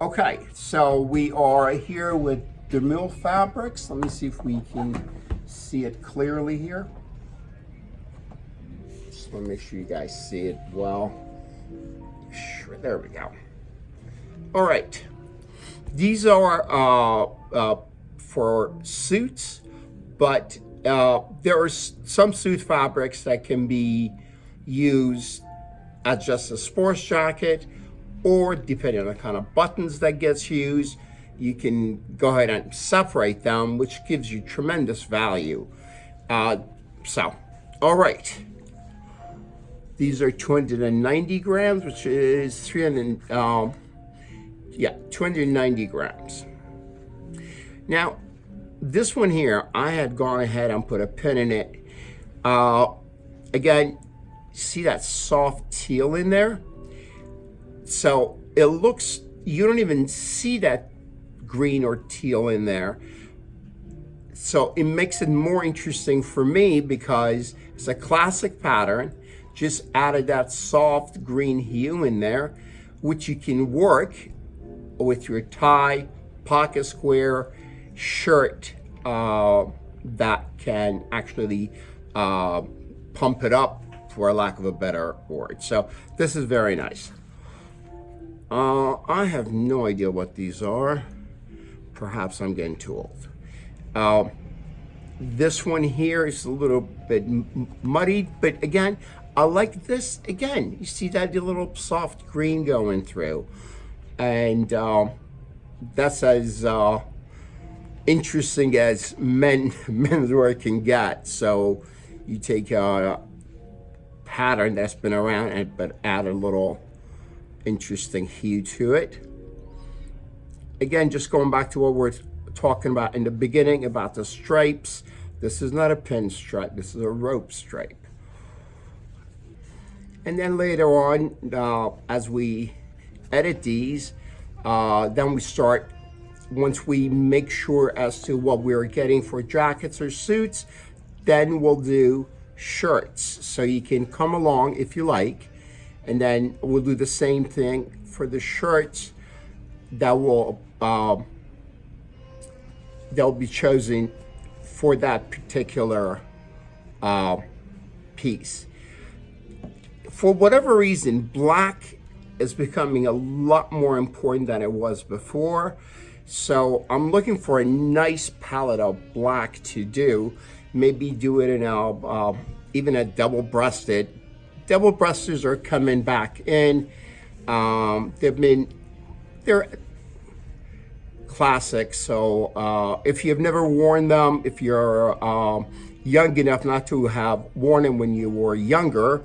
Okay, so we are here with DeMille Fabrics. Let me see if we can see it clearly here. Just want to make sure you guys see it well. Sure, there we go. All right, these are for suits, but there are some suit fabrics that can be used as just a sports jacket, or depending on the kind of buttons that gets used, you can go ahead and separate them, which gives you tremendous value. All right. These are 290 grams, which is 290 grams. Now, this one here, I had gone ahead and put a pin in it. Again, see that soft teal in there? So it looks, you don't even see that green or teal in there. So it makes it more interesting for me because it's a classic pattern. Just added that soft green hue in there, which you can work with your tie, pocket square, shirt that can actually pump it up, for lack of a better word. So this is very nice. I have no idea what these are. Perhaps I'm getting too old. This one here is a little bit muddied, but again, I like this. Again, you see that little soft green going through, and that's as interesting as menswear can get. So you take a pattern that's been around but add a little interesting hue to it. Again, just going back to what we're talking about in the beginning about the stripes. This is not a pin stripe, this is a rope stripe. And then later on, as we edit these, then we start, once we make sure as to what we're getting for jackets or suits, then we'll do shirts. So you can come along if you like, and then we'll do the same thing for the shirts that will they'll be chosen for that particular piece. For whatever reason, black is becoming a lot more important than it was before. So I'm looking for a nice palette of black to do. Maybe do it in a even a double-breasted. Double-breasters are coming back in. They're classic. So if you've never worn them, if you're young enough not to have worn them when you were younger,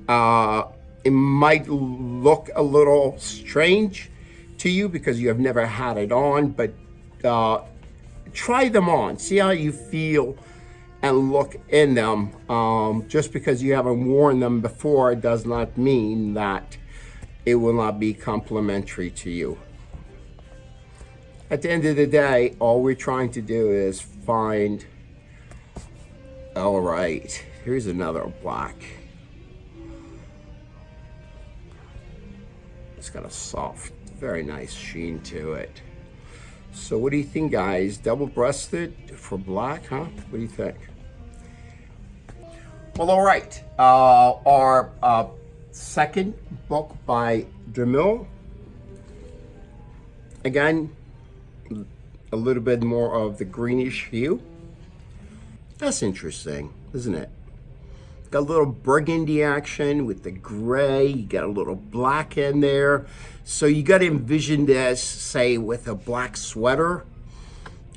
it might look a little strange to you because you have never had it on, but try them on, see how you feel and look in them. Just because you haven't worn them before does not mean that it will not be complimentary to you. At the end of the day, all we're trying to do is find, all right, here's another black. It's got a soft, very nice sheen to it. So what do you think, guys? Double-breasted for black, huh? What do you think? Well, all right. Our second book by DeMille. Again, a little bit more of the greenish hue. That's interesting, isn't it? Got a little burgundy action with the gray. You got a little black in there. So you got to envision this, say, with a black sweater,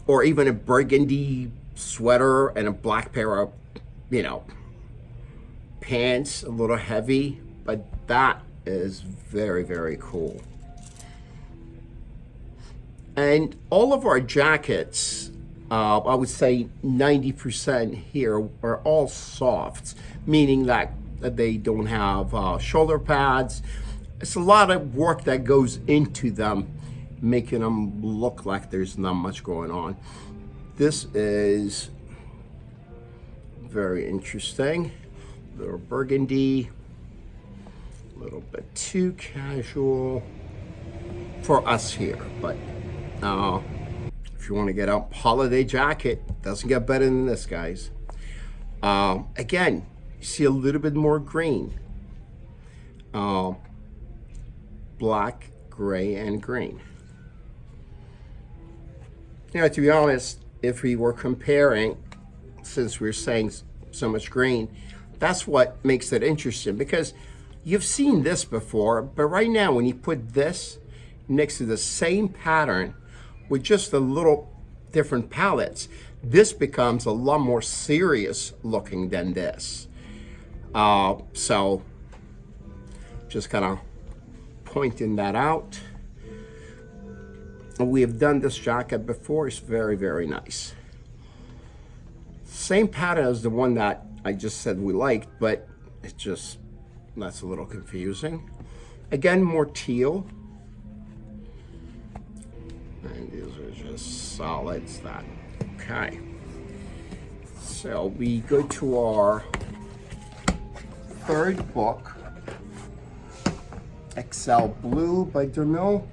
or even a burgundy sweater and a black pair of, pants, a little heavy, but that is very, very cool. And all of our jackets, I would say 90% here are all soft, meaning that they don't have shoulder pads. It's a lot of work that goes into them, making them look like there's not much going on. This is very interesting. A little burgundy, a little bit too casual. for us here. But if you want to get a holiday jacket, doesn't get better than this, guys. Again, you see a little bit more green. Black, gray, and green. You know, to be honest, if we were comparing, since we're saying so much green, that's what makes it interesting, because you've seen this before, but right now when you put this next to the same pattern with just a little different palettes, this becomes a lot more serious looking than this. So just kind of pointing that out. We have done this jacket before. It's very, very nice. Same pattern as the one that I just said we liked, but it's just, that's a little confusing. Again, more teal. And these are just solids that, okay. So we go to our third book, Excel Blue by DeMille.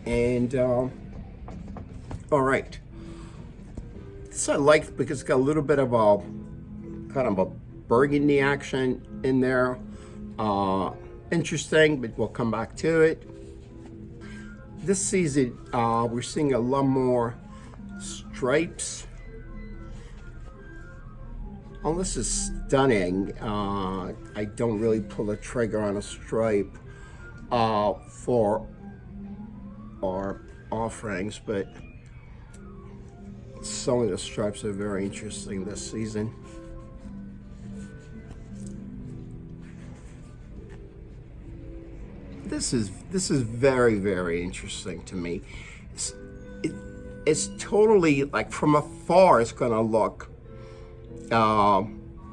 And all right, this I liked because it's got a little bit of a kind of a burgundy action in there. Interesting, but we'll come back to it. This season we're seeing a lot more stripes. Oh, this is stunning. I don't really pull the trigger on a stripe for our offerings, but some of the stripes are very interesting this season. This is very, very interesting to me. It's totally, like, from afar it's gonna look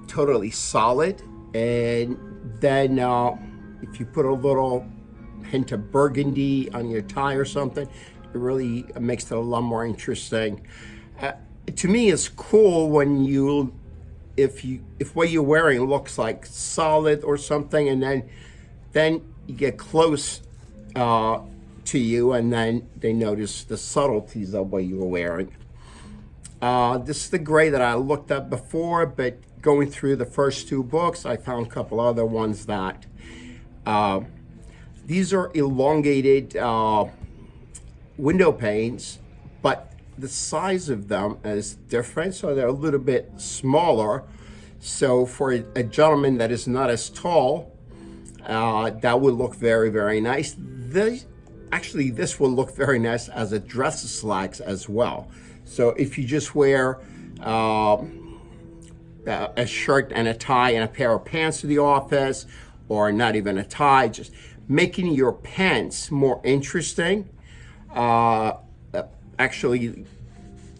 totally solid, and then if you put a little hint of burgundy on your tie or something, it really makes it a lot more interesting. To me, it's cool when if what you're wearing looks like solid or something, and then you get close to you, and then they notice the subtleties of what you were wearing. This is the gray that I looked at before, but going through the first two books, I found a couple other ones that these are elongated window panes, but the size of them is different, so they're a little bit smaller. So for a gentleman that is not as tall, that would look very, very nice. This will look very nice as a dress slacks as well. So if you just wear a shirt and a tie and a pair of pants to the office, or not even a tie, just making your pants more interesting, actually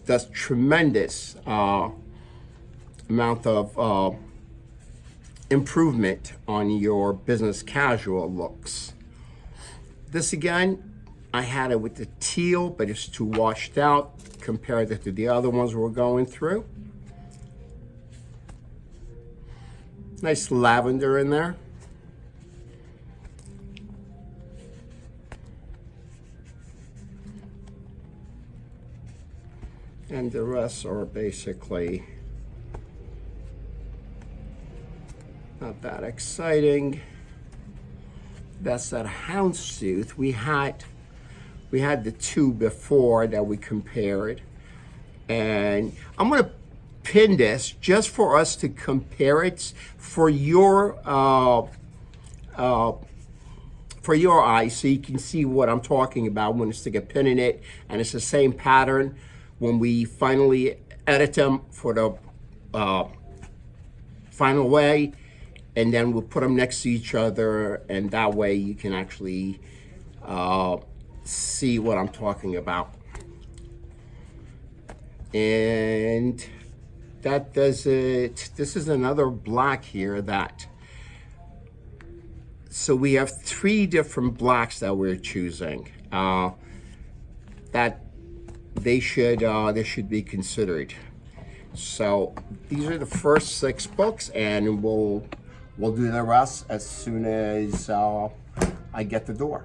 does tremendous amount of improvement on your business casual looks. This again, I had it with the teal, but it's too washed out compared to the other ones we're going through. Nice lavender in there. And the rest are basically not that exciting. That's that houndstooth. We had the two before that we compared, and I'm gonna pin this just for us to compare it for your eyes, so you can see what I'm talking about when I stick a pin in it, and it's the same pattern when we finally edit them for the final way, and then we'll put them next to each other, and that way you can actually see what I'm talking about. And that does it. This is another black here so we have three different blacks that we're choosing that they should be considered. So these are the first 6 books, and we'll do the rest as soon as I get the door.